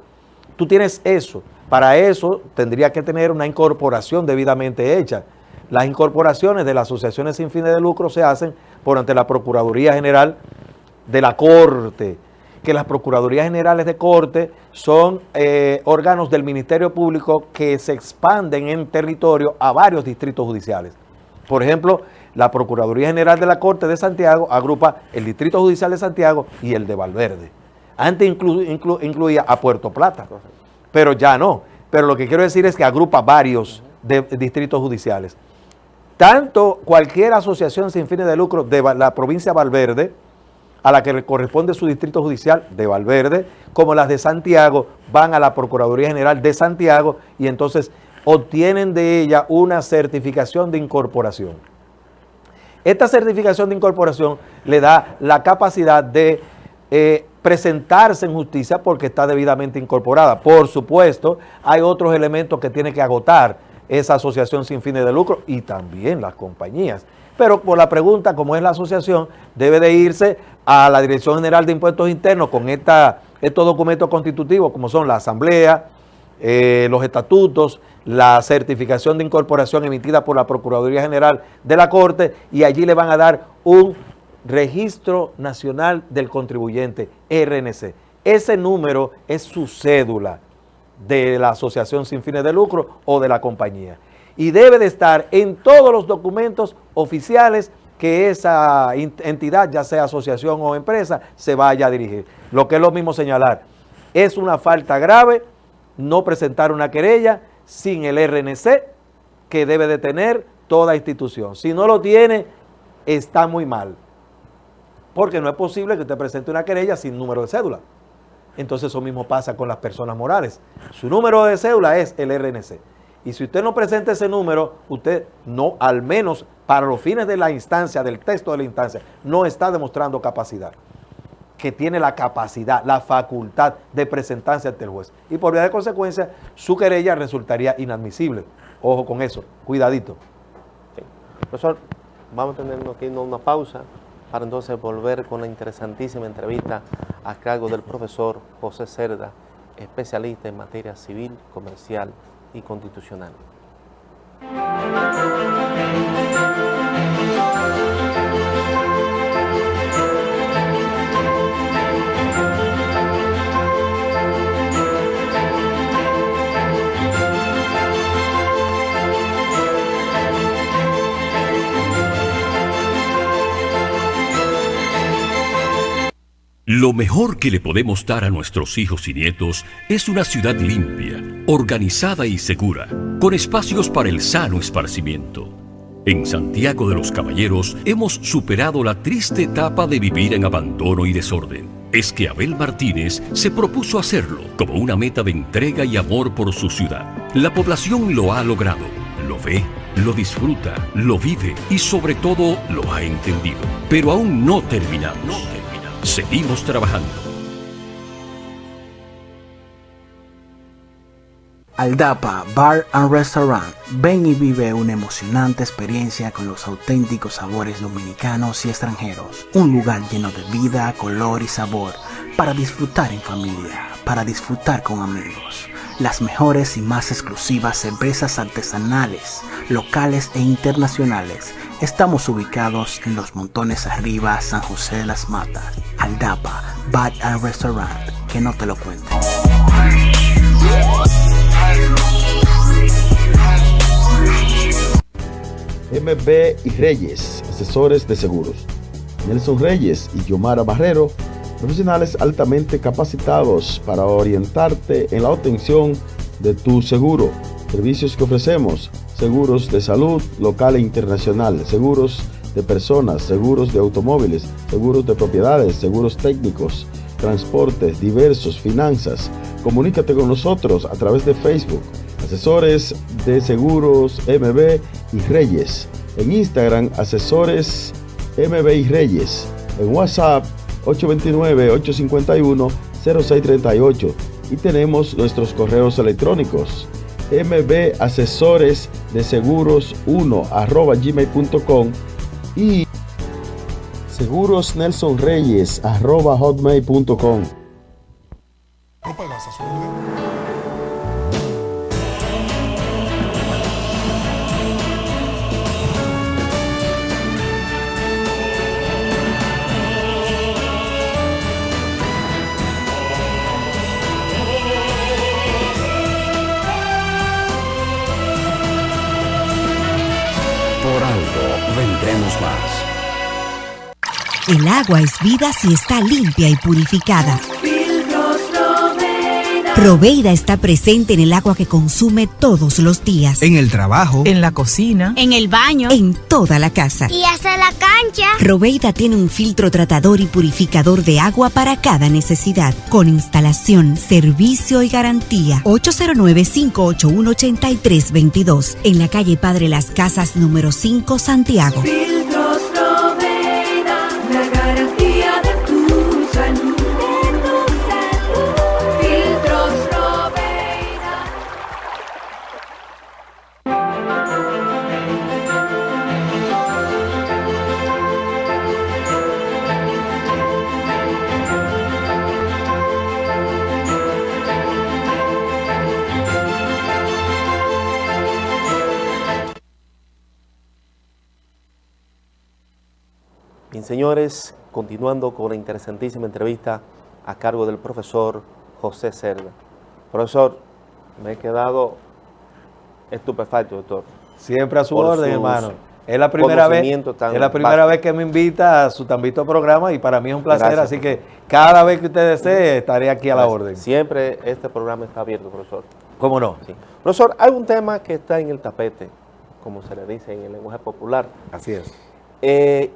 Tú tienes eso. Para eso tendría que tener una incorporación debidamente hecha. Las incorporaciones de las asociaciones sin fines de lucro se hacen por ante la Procuraduría General de la Corte, que las Procuradurías Generales de Corte son órganos del Ministerio Público que se expanden en territorio a varios distritos judiciales. Por ejemplo, la Procuraduría General de la Corte de Santiago agrupa el Distrito Judicial de Santiago y el de Valverde. Antes incluía a Puerto Plata, pero ya no. pero lo que quiero decir es que agrupa varios distritos judiciales. Tanto cualquier asociación sin fines de lucro de la provincia de Valverde, a la que le corresponde su distrito judicial de Valverde, como las de Santiago, van a la Procuraduría General de Santiago y entonces obtienen de ella una certificación de incorporación. Esta certificación de incorporación le da la capacidad de presentarse en justicia porque está debidamente incorporada. Por supuesto, hay otros elementos que tiene que agotar esa asociación sin fines de lucro y también las compañías. Pero por la pregunta, como es la asociación, debe de irse a la Dirección General de Impuestos Internos con estos documentos constitutivos, como son la asamblea, los estatutos, la certificación de incorporación emitida por la Procuraduría General de la Corte, y allí le van a dar un Registro Nacional del Contribuyente, RNC. Ese número es su cédula de la asociación sin fines de lucro o de la compañía. Y debe de estar en todos los documentos oficiales que esa entidad, ya sea asociación o empresa, se vaya a dirigir. Lo que es lo mismo señalar, es una falta grave no presentar una querella sin el RNC que debe de tener toda institución. Si no lo tiene, está muy mal, porque no es posible que usted presente una querella sin número de cédula. Entonces eso mismo pasa con las personas morales. Su número de cédula es el RNC. Y si usted no presenta ese número, usted no, al menos para los fines de la instancia, del texto de la instancia, no está demostrando capacidad, que tiene la capacidad, la facultad de presentarse ante el juez. Y por vía de consecuencia, su querella resultaría inadmisible. Ojo con eso, cuidadito. Sí. Profesor, vamos a tener aquí una pausa para entonces volver con la interesantísima entrevista a cargo del profesor José Cerda, especialista en materia civil, comercial y constitucional. Lo mejor que le podemos dar a nuestros hijos y nietos es una ciudad limpia, organizada y segura, con espacios para el sano esparcimiento. En Santiago de los Caballeros hemos superado la triste etapa de vivir en abandono y desorden. Es que Abel Martínez se propuso hacerlo como una meta de entrega y amor por su ciudad. La población lo ha logrado, lo ve, lo disfruta, lo vive y sobre todo lo ha entendido. Pero aún no terminamos. Seguimos trabajando. Aldapa Bar and Restaurant. Ven y vive una emocionante experiencia con los auténticos sabores dominicanos y extranjeros. Un lugar lleno de vida, color y sabor para disfrutar en familia, para disfrutar con amigos. Las mejores y más exclusivas cervezas artesanales, locales e internacionales. Estamos ubicados en Los Montones Arriba, San José de las Matas. Aldapa Bar and Restaurant. Que no te lo cuenten. MB y Reyes, asesores de seguros. Nelson Reyes y Yomara Barrero, profesionales altamente capacitados para orientarte en la obtención de tu seguro. Servicios que ofrecemos: seguros de salud local e internacional, seguros de personas, seguros de automóviles, seguros de propiedades, seguros técnicos, transportes diversos, finanzas. Comunícate con nosotros a través de Facebook, Asesores de Seguros MB y Reyes. En Instagram, Asesores MB y Reyes. En WhatsApp, 829-851-0638. Y tenemos nuestros correos electrónicos: mbasesoresdeseguros1@gmail.com y segurosnelsonreyes@hotmail.com. No pagas a su orden. Por algo vendremos más. El agua es vida si está limpia y purificada. Filtros Lovera. Robeida está presente en el agua que consume todos los días. En el trabajo, en la cocina, En el baño. En toda la casa. Y hasta la cancha. Robeida tiene un filtro tratador y purificador de agua para cada necesidad, con instalación, servicio y garantía. 809-581-8322, en la calle Padre Las Casas, número 5, Santiago. Filtros Robeida, la garantía de tu salud. Filtros Robeida. Bien, señores, continuando con la interesantísima entrevista a cargo del profesor José Cerda. Profesor, me he quedado estupefacto, doctor. Siempre a su Por orden, sus hermano. Es la primera conocimientos tan vez que me invita a su tan visto programa y para mí es un placer, Gracias, así que cada vez que usted desee estaré aquí a la orden. Siempre este programa está abierto, profesor. ¿Cómo no? Sí. Profesor, hay un tema que está en el tapete, como se le dice en el lenguaje popular, Así es.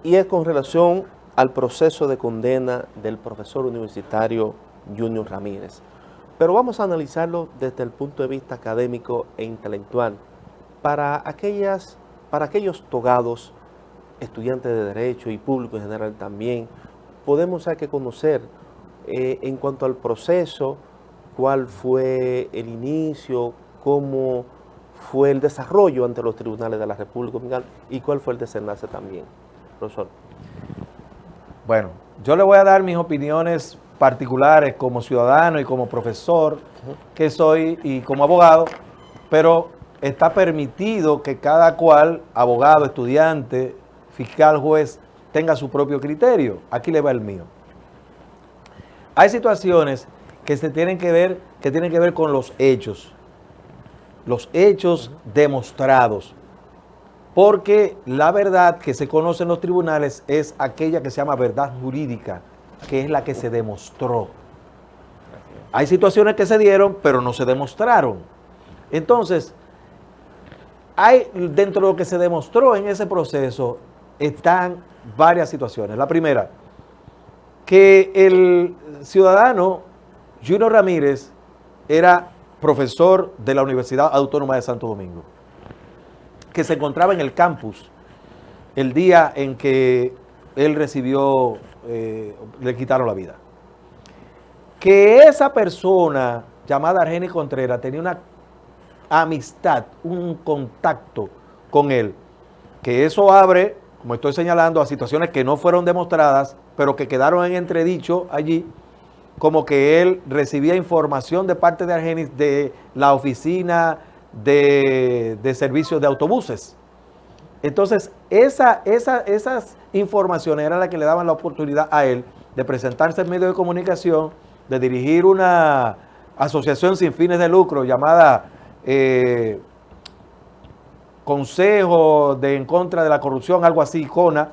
y es con relación al proceso de condena del profesor universitario Junior Ramírez. Pero vamos a analizarlo desde el punto de vista académico e intelectual para aquellos togados, estudiantes de Derecho y público en general también. Podemos hay que conocer en cuanto al proceso, cuál fue el inicio, cómo fue el desarrollo ante los tribunales de la República Dominicana y cuál fue el desenlace también, profesor. Bueno, yo le voy a dar mis opiniones particulares como ciudadano y como profesor que soy y como abogado, pero está permitido que cada cual, abogado, estudiante, fiscal, juez, tenga su propio criterio. Aquí le va el mío. Hay situaciones que tienen que ver con los hechos demostrados, porque la verdad que se conoce en los tribunales es aquella que se llama verdad jurídica, que es la que se demostró. Hay situaciones que se dieron, pero no se demostraron. Entonces, dentro de lo que se demostró en ese proceso, están varias situaciones. La primera, que el ciudadano Junior Ramírez era profesor de la Universidad Autónoma de Santo Domingo, que se encontraba en el campus el día en que él recibió, le quitaron la vida. Que esa persona llamada Argenis Contreras tenía una amistad, un contacto con él, que eso abre, como estoy señalando, a situaciones que no fueron demostradas, pero que quedaron en entredicho allí, como que él recibía información de parte de Argenis de la oficina de servicios de autobuses. Entonces, esas informaciones eran las que le daban la oportunidad a él de presentarse en medios de comunicación, de dirigir una asociación sin fines de lucro llamada Consejo en contra de la corrupción, algo así, CONA,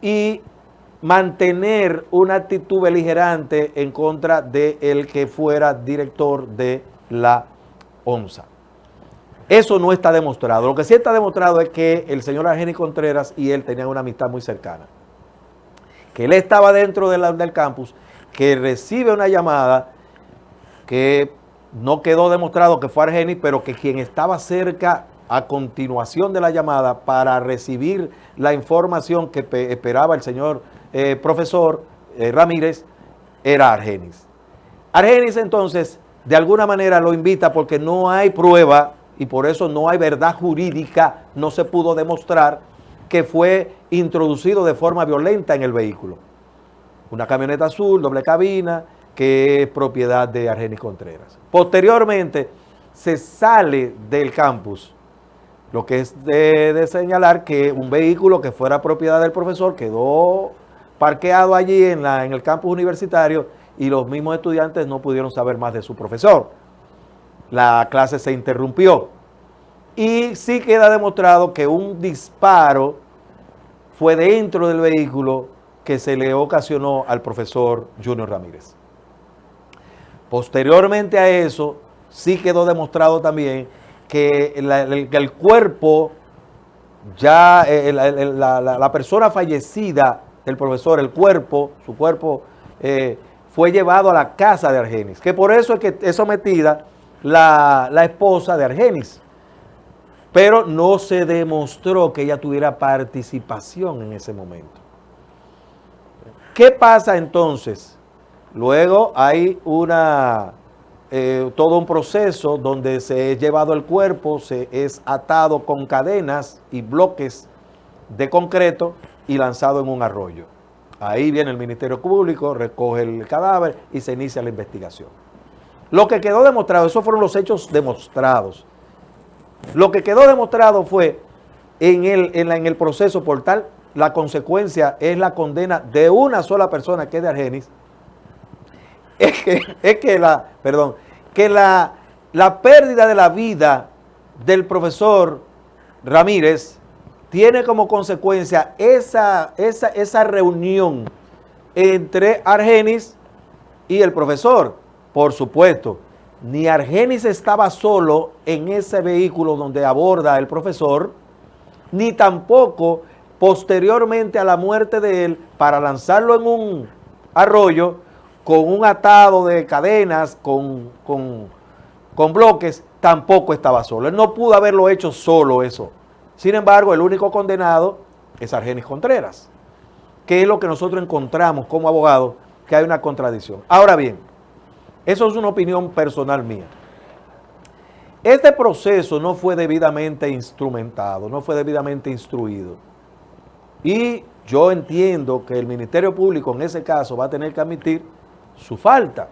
y mantener una actitud beligerante en contra de el que fuera director de la ONSA. Eso no está demostrado. Lo que sí está demostrado es que el señor Argenis Contreras y él tenían una amistad muy cercana. Que él estaba dentro del campus, que recibe una llamada que no quedó demostrado que fue Argenis, pero que quien estaba cerca a continuación de la llamada para recibir la información que esperaba el señor profesor Ramírez era Argenis. Argenis entonces de alguna manera lo invita porque no hay prueba y por eso no hay verdad jurídica, no se pudo demostrar que fue introducido de forma violenta en el vehículo. Una camioneta azul, doble cabina, que es propiedad de Argenis Contreras. Posteriormente se sale del campus, lo que es de señalar que un vehículo que fuera propiedad del profesor quedó parqueado allí en el campus universitario y los mismos estudiantes no pudieron saber más de su profesor. La clase se interrumpió y sí queda demostrado que un disparo fue dentro del vehículo que se le ocasionó al profesor Junior Ramírez. Posteriormente a eso, sí quedó demostrado también que el cuerpo, ya la persona fallecida del profesor, su cuerpo fue llevado a la casa de Argenis, que por eso es que es sometida la esposa de Argenis, pero no se demostró que ella tuviera participación en ese momento. ¿Qué pasa entonces? Luego hay todo un proceso donde se es llevado el cuerpo, se es atado con cadenas y bloques de concreto y lanzado en un arroyo. Ahí viene el Ministerio Público, recoge el cadáver y se inicia la investigación. Lo que quedó demostrado, esos fueron los hechos demostrados. Lo que quedó demostrado fue en el proceso por tal, la consecuencia es la condena de una sola persona, que es de Argenis, que la pérdida de la vida del profesor Ramírez tiene como consecuencia esa reunión entre Argenis y el profesor. Por supuesto, ni Argenis estaba solo en ese vehículo donde aborda el profesor, ni tampoco posteriormente a la muerte de él, para lanzarlo en un arroyo con un atado de cadenas, con bloques, tampoco estaba solo. Él no pudo haberlo hecho solo eso. Sin embargo, el único condenado es Argenis Contreras, que es lo que nosotros encontramos como abogados, que hay una contradicción. Ahora bien, eso es una opinión personal mía. Este proceso no fue debidamente instrumentado, no fue debidamente instruido. Y yo entiendo que el Ministerio Público en ese caso va a tener que admitir su falta.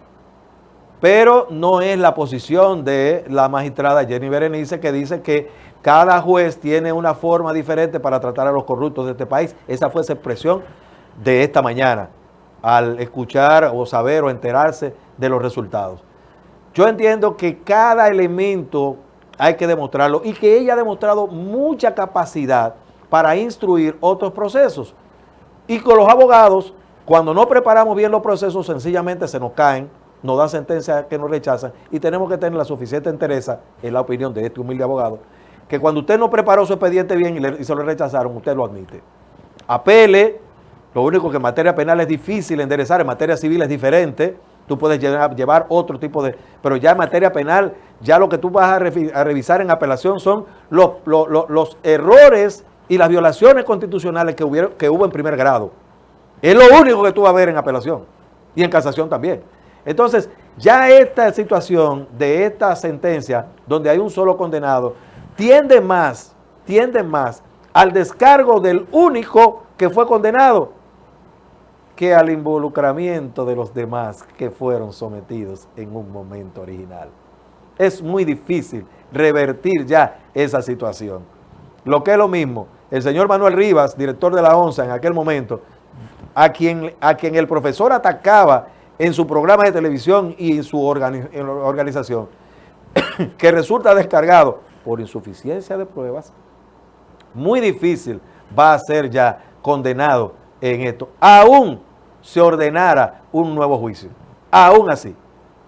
Pero no es la posición de la magistrada Jenny Berenice, que dice que cada juez tiene una forma diferente para tratar a los corruptos de este país. Esa fue esa expresión de esta mañana, al escuchar o saber o enterarse de los resultados. Yo entiendo que cada elemento hay que demostrarlo y que ella ha demostrado mucha capacidad para instruir otros procesos. Y con los abogados, cuando no preparamos bien los procesos, sencillamente se nos caen, nos dan sentencias que nos rechazan y tenemos que tener la suficiente entereza, en la opinión de este humilde abogado, que cuando usted no preparó su expediente bien y se lo rechazaron, usted lo admite. Apele, lo único que en materia penal es difícil enderezar, en materia civil es diferente, tú puedes llevar otro tipo de... Pero ya en materia penal, ya lo que tú vas a revisar en apelación son los errores y las violaciones constitucionales que hubo en primer grado. Es lo único que tú vas a ver en apelación y en casación también. Entonces, ya esta situación de esta sentencia, donde hay un solo condenado, tiende más al descargo del único que fue condenado que al involucramiento de los demás que fueron sometidos en un momento original. Es muy difícil revertir ya esa situación. Lo que es lo mismo, el señor Manuel Rivas, director de la ONSA en aquel momento, a quien el profesor atacaba en su programa de televisión y en su organización, que resulta descargado por insuficiencia de pruebas, muy difícil va a ser ya condenado en esto, aún se ordenara un nuevo juicio. Aún así,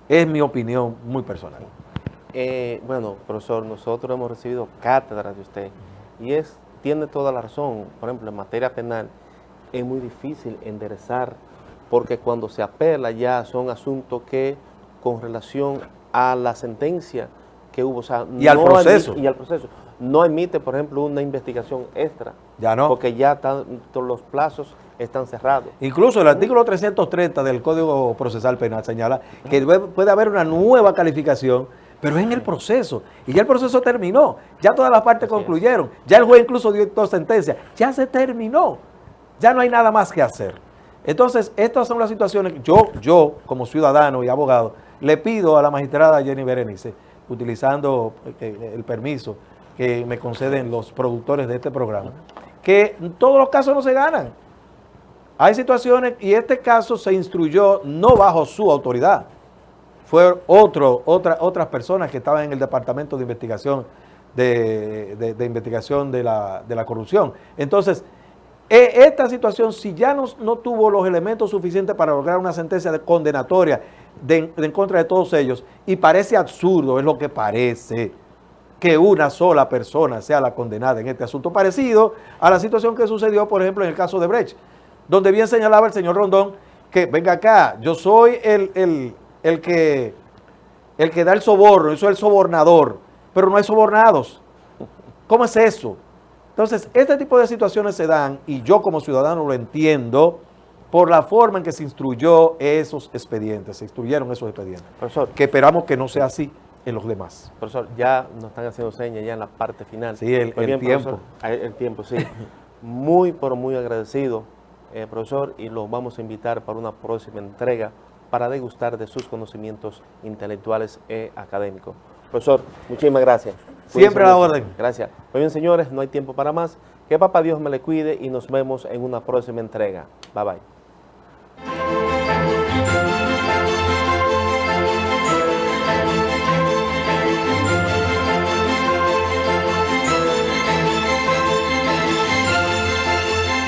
es mi opinión muy personal. Bueno, profesor, nosotros hemos recibido cátedra de usted y tiene toda la razón. Por ejemplo, en materia penal es muy difícil enderezar, porque cuando se apela ya son asuntos que con relación a la sentencia que hubo, o sea, y al proceso. Y al proceso. No emite, por ejemplo, una investigación extra. Ya no. Porque ya los plazos están cerrados. Incluso el artículo 330 del Código Procesal Penal señala que puede haber una nueva calificación, pero es en el proceso. Y ya el proceso terminó. Ya todas las partes concluyeron. Ya el juez incluso dio sentencia. Ya se terminó. Ya no hay nada más que hacer. Entonces, estas son las situaciones que yo como ciudadano y abogado, le pido a la magistrada Jenny Berenice, utilizando el permiso que me conceden los productores de este programa, que todos los casos no se ganan. Hay situaciones, y este caso se instruyó no bajo su autoridad, fue otras personas que estaban en el departamento de investigación de investigación de la corrupción. Entonces, esta situación, si ya no tuvo los elementos suficientes para lograr una sentencia condenatoria en contra de todos ellos, y parece absurdo, es lo que parece, que una sola persona sea la condenada en este asunto, parecido a la situación que sucedió, por ejemplo, en el caso de Brecht, donde bien señalaba el señor Rondón que, venga acá, yo soy el que da el soborno, yo soy el sobornador, pero no hay sobornados. ¿Cómo es eso? Entonces, este tipo de situaciones se dan, y yo como ciudadano lo entiendo, por la forma en que se instruyó esos expedientes, se instruyeron esos expedientes. Profesor, que esperamos que no sea así en los demás. Profesor, ya nos están haciendo señas ya en la parte final. Sí, el tiempo. Profesor, el tiempo, sí. Muy, pero muy agradecido, profesor, y los vamos a invitar para una próxima entrega para degustar de sus conocimientos intelectuales e académicos. Profesor, muchísimas gracias. Siempre a la orden. Gracias. Muy bien, señores, no hay tiempo para más. Que papá Dios me le cuide y nos vemos en una próxima entrega. Bye, bye.